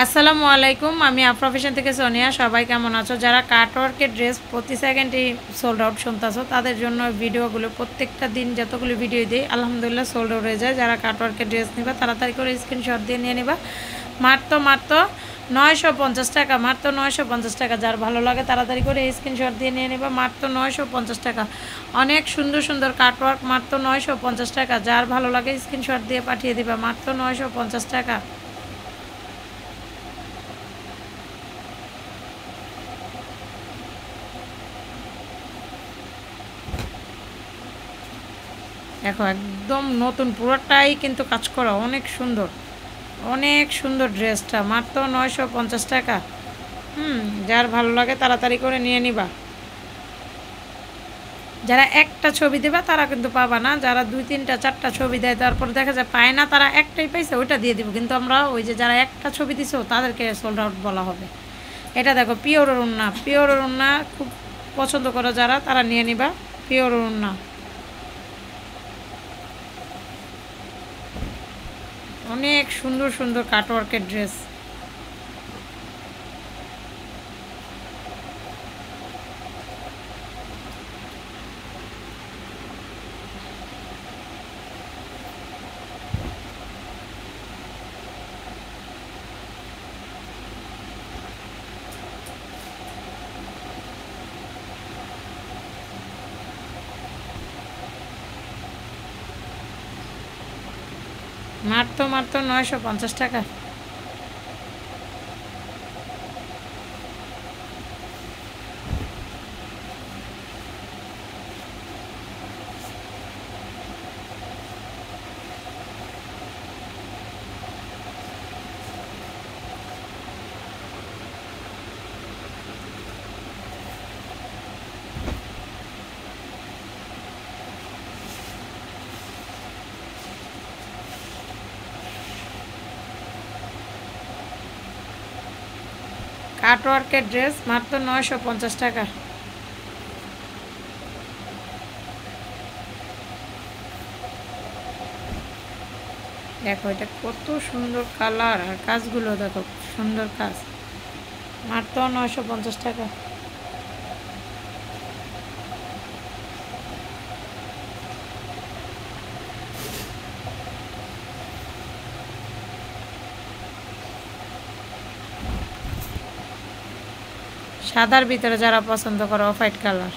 আসসালামু আলাইকুম, আমি আফরা ফ্যাশন থেকে সোনিয়া। সবাই কেমন আছো? যারা কাটওয়ার্কের ড্রেস প্রতি সেকেন্ডেই সোল্ড আউট শুনতেছো তাদের জন্য ভিডিওগুলো প্রত্যেকটা দিন যতগুলো ভিডিও দিই আলহামদুলিল্লাহ সোল্ড আউট হয়ে যায়। যারা কাটওয়ার্কের ড্রেস নিবা তাড়াতাড়ি করে স্ক্রিনশট দিয়ে নিয়ে নিবা। মাত্র 950 টাকা, মাত্র 950 টাকা। যার ভালো লাগে তাড়াতাড়ি করে স্ক্রিনশট দিয়ে নিয়ে নিবা। মাত্র 950 টাকা, অনেক সুন্দর সুন্দর কাটওয়ার্ক, মাত্র 950 টাকা। যার ভালো লাগে স্ক্রিনশট দিয়ে পাঠিয়ে দিবা। মাত্র 950 টাকা। দেখো একদম নতুন, পুরোটাই কিন্তু কাজ করা, অনেক সুন্দর, অনেক সুন্দর ড্রেসটা। মাত্র 950 টাকা। যার ভালো লাগে তাড়াতাড়ি করে নিয়ে নিবা। যারা একটা ছবি দেবা তারা কিন্তু পাবা না, যারা 2 3 4টা ছবি দেয় তারপর দেখা যায় পায় না, তারা একটাই পাইছে ওইটা দিয়ে দিব। কিন্তু আমরা ওই যে যারা একটা ছবি দিছো তাদেরকে সোল্ড আউট বলা হবে। এটা দেখো পিওরের ওড়না, পিওরের ওড়না খুব পছন্দ করো যারা, তারা নিয়ে নিবা পিওরের ওড়না। অনেক সুন্দর সুন্দর কাটওয়ার্কের ড্রেস। মাত্র 950 টাকা। কাটওয়ার্কের ড্রেস মাত্র 950 টাকা। দেখো এটা কত সুন্দর কালার, আর কাজগুলো দেখো সুন্দর কাজ। মাত্র 950 টাকা। সাদার ভিতরে যারা পছন্দ করো অফ হোয়াইট কালার।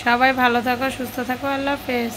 সবাই ভালো থাকো, সুস্থ থাকো, আল্লাহ হাফেজ।